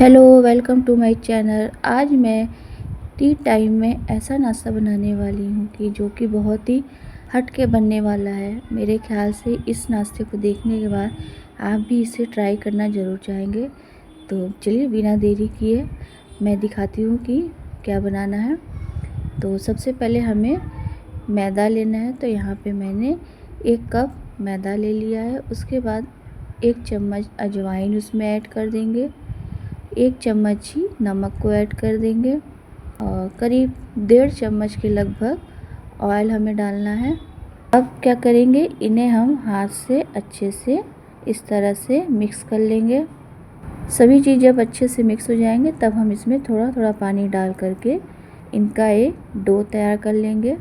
Hello, welcome to my channel. आज मैं T time में ऐसा नाश्ता बनाने वाली हूँ कि जो कि बहुत ही हट के बनने वाला है। मेरे ख्याल से इस नाश्ते को देखने के बाद आप भी इसे ट्राई करना ज़रूर चाहेंगे। तो चलिए बिना देरी किए मैं दिखाती हूँ कि क्या बनाना है। तो सबसे पहले हमें मैदा लेना है। तो यहाँ पे मैंने 1 कप मैदा ले लिया है। उसके बाद 1 चम्मच अजवाइन उसमें ऐड कर देंगे। 1 चम्मच ही नमक को ऐड कर देंगे और करीब 1.5 चम्मच के लगभग ऑयल हमें डालना है। अब क्या करेंगे, इन्हें हम हाथ से अच्छे से इस तरह से मिक्स कर लेंगे। सभी चीज़ जब अच्छे से मिक्स हो जाएंगे तब हम इसमें थोड़ा थोड़ा पानी डाल करके इनका एक डो तैयार कर लेंगे।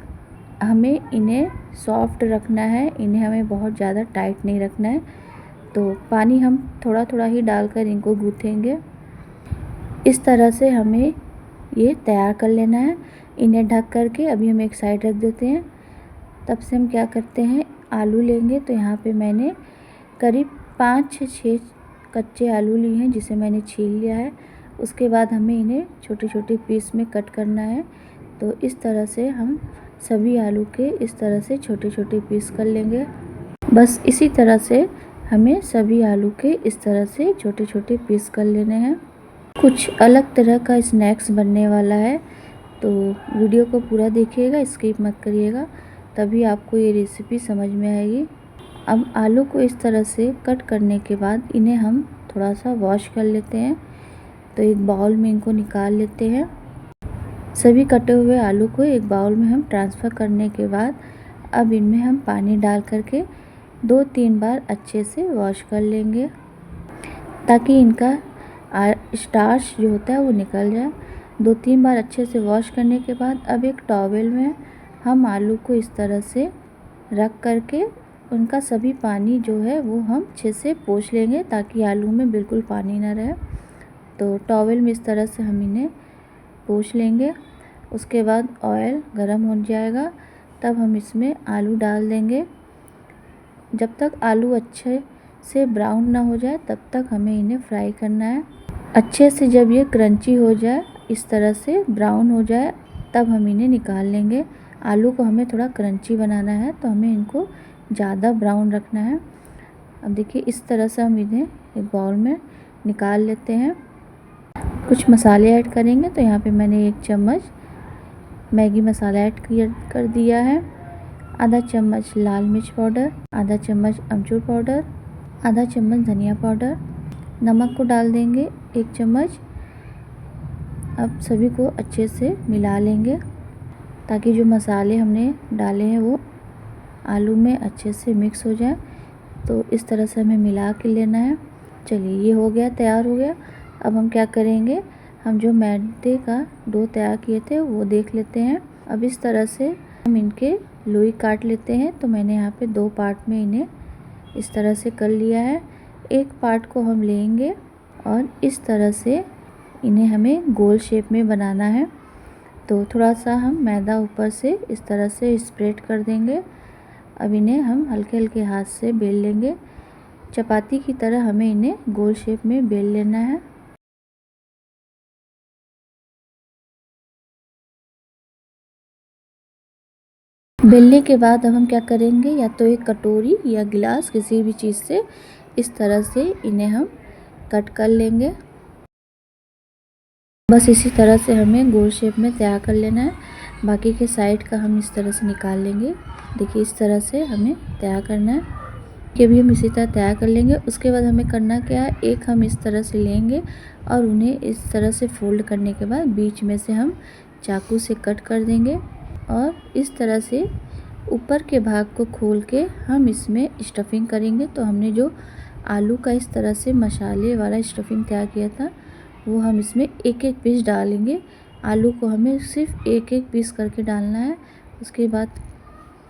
हमें इन्हें सॉफ्ट रखना है, इन्हें हमें बहुत ज़्यादा टाइट नहीं रखना है। तो पानी हम थोड़ा थोड़ा ही डालकर इनको गूँथेंगे। इस तरह से हमें ये तैयार कर लेना है। इन्हें ढक करके अभी हम एक साइड रख देते हैं। तब से हम क्या करते हैं, आलू लेंगे। तो यहाँ पे मैंने करीब 5 से 6 कच्चे आलू लिए हैं जिसे मैंने छील लिया है। उसके बाद हमें इन्हें छोटे छोटे पीस में कट करना है। तो इस तरह से हम सभी आलू के इस तरह से छोटे छोटे पीस कर लेंगे। बस इसी तरह से हमें सभी आलू के इस तरह से छोटे छोटे पीस कर लेने हैं। कुछ अलग तरह का स्नैक्स बनने वाला है, तो वीडियो को पूरा देखिएगा, स्किप मत करिएगा, तभी आपको ये रेसिपी समझ में आएगी। अब आलू को इस तरह से कट करने के बाद इन्हें हम थोड़ा सा वॉश कर लेते हैं। तो एक बाउल में इनको निकाल लेते हैं। सभी कटे हुए आलू को एक बाउल में हम ट्रांसफ़र करने के बाद अब इनमें हम पानी डाल करके 2-3 बार अच्छे से वॉश कर लेंगे ताकि इनका स्टार्च जो होता है वो निकल जाए। 2-3 बार अच्छे से वॉश करने के बाद अब एक टॉवेल में हम आलू को इस तरह से रख करके उनका सभी पानी जो है वो हम अच्छे से पोंछ लेंगे ताकि आलू में बिल्कुल पानी ना रहे। तो टॉवेल में इस तरह से हम इन्हें पोंछ लेंगे। उसके बाद ऑयल गरम हो जाएगा तब हम इसमें आलू डाल देंगे। जब तक आलू अच्छे से ब्राउन ना हो जाए तब तक हमें इन्हें फ्राई करना है। अच्छे से जब ये क्रंची हो जाए, इस तरह से ब्राउन हो जाए, तब हम इन्हें निकाल लेंगे। आलू को हमें थोड़ा क्रंची बनाना है तो हमें इनको ज़्यादा ब्राउन रखना है। अब देखिए इस तरह से हम इन्हें एक बाउल में निकाल लेते हैं। कुछ मसाले ऐड करेंगे। तो यहाँ पे मैंने 1 चम्मच मैगी मसाला ऐड कर दिया है, आधा चम्मच लाल मिर्च पाउडर, आधा चम्मच अमचूर पाउडर, आधा चम्मच धनिया पाउडर, नमक को डाल देंगे 1 चम्मच। अब सभी को अच्छे से मिला लेंगे ताकि जो मसाले हमने डाले हैं वो आलू में अच्छे से मिक्स हो जाए। तो इस तरह से हमें मिला के लेना है। चलिए ये हो गया, तैयार हो गया। अब हम क्या करेंगे, हम जो मैदे का डो तैयार किए थे वो देख लेते हैं। अब इस तरह से हम इनके लोई काट लेते हैं। तो मैंने यहाँ पे 2 पार्ट में इन्हें इस तरह से कर लिया है। एक पार्ट को हम लेंगे और इस तरह से इन्हें हमें गोल शेप में बनाना है। तो थोड़ा सा हम मैदा ऊपर से इस तरह से स्प्रेड कर देंगे। अब इन्हें हम हल्के हल्के हाथ से बेल लेंगे। चपाती की तरह हमें इन्हें गोल शेप में बेल लेना है। बेलने के बाद अब हम क्या करेंगे, या तो एक कटोरी या गिलास किसी भी चीज़ से इस तरह से इन्हें हम कट कर लेंगे। बस इसी तरह से हमें गोल शेप में तैयार कर लेना है। बाकी के साइड का हम इस तरह से निकाल लेंगे। देखिए इस तरह से हमें तैयार करना है। ये भी हम इसी तरह तैयार कर लेंगे। उसके बाद हमें करना क्या है, एक हम इस तरह से लेंगे और उन्हें इस तरह से फोल्ड करने के बाद बीच में से हम चाकू से कट कर देंगे और इस तरह से ऊपर के भाग को खोल के हम इसमें स्टफिंग करेंगे। तो हमने जो आलू का इस तरह से मसाले वाला स्टफिंग तैयार किया था वो हम इसमें एक एक पीस डालेंगे। आलू को हमें सिर्फ एक एक पीस करके डालना है। उसके बाद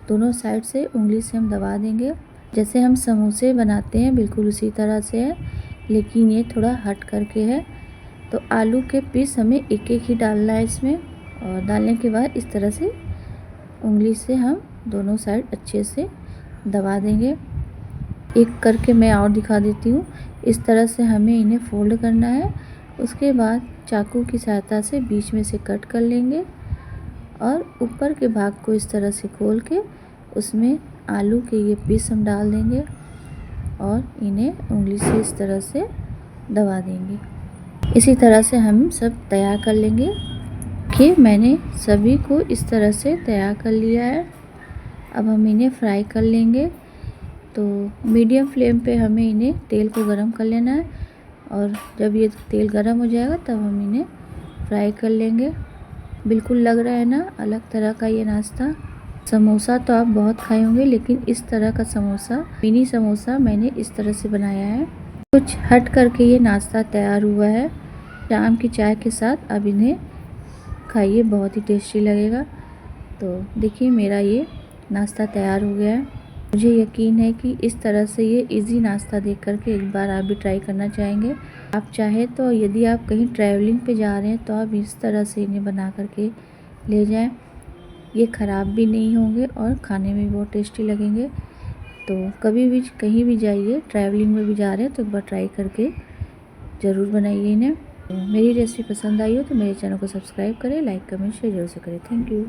दोनों साइड से उंगली से हम दबा देंगे। जैसे हम समोसे बनाते हैं बिल्कुल उसी तरह से है, लेकिन ये थोड़ा हट करके है। तो आलू के पीस हमें एक एक ही डालना है इसमें, और डालने के बाद इस तरह से उंगली से हम दोनों साइड अच्छे से दबा देंगे। एक करके मैं और दिखा देती हूँ। इस तरह से हमें इन्हें फोल्ड करना है उसके बाद चाकू की सहायता से बीच में से कट कर लेंगे और ऊपर के भाग को इस तरह से खोल के उसमें आलू के ये पीस हम डाल देंगे और इन्हें उंगली से इस तरह से दबा देंगे। इसी तरह से हम सब तैयार कर लेंगे कि मैंने सभी को इस तरह से तैयार कर लिया है। अब हम इन्हें फ्राई कर लेंगे। तो मीडियम फ्लेम पे हमें इन्हें तेल को गरम कर लेना है और जब ये तेल गरम हो जाएगा तब हम इन्हें फ्राई कर लेंगे। बिल्कुल लग रहा है ना अलग तरह का ये नाश्ता। समोसा तो आप बहुत खाए होंगे, लेकिन इस तरह का समोसा, मिनी समोसा मैंने इस तरह से बनाया है। कुछ हट करके ये नाश्ता तैयार हुआ है। शाम की चाय के साथ अब इन्हें खाइए, बहुत ही टेस्टी लगेगा। तो देखिए मेरा ये नाश्ता तैयार हो गया है। मुझे यकीन है कि इस तरह से ये इजी नाश्ता देख करके एक बार आप भी ट्राई करना चाहेंगे। आप चाहे तो यदि आप कहीं ट्रैवलिंग पे जा रहे हैं तो आप इस तरह से इन्हें बना करके ले जाएं। ये ख़राब भी नहीं होंगे और खाने में भी बहुत टेस्टी लगेंगे। तो कभी भी कहीं भी जाइए, ट्रैवलिंग में भी जा रहे हैं तो एक बार ट्राई करके ज़रूर बनाइए इन्हें। मेरी रेसिपी पसंद आई हो तो मेरे चैनल को सब्सक्राइब करें, लाइक कमेंट शेयर जरूर से करें। Thank you.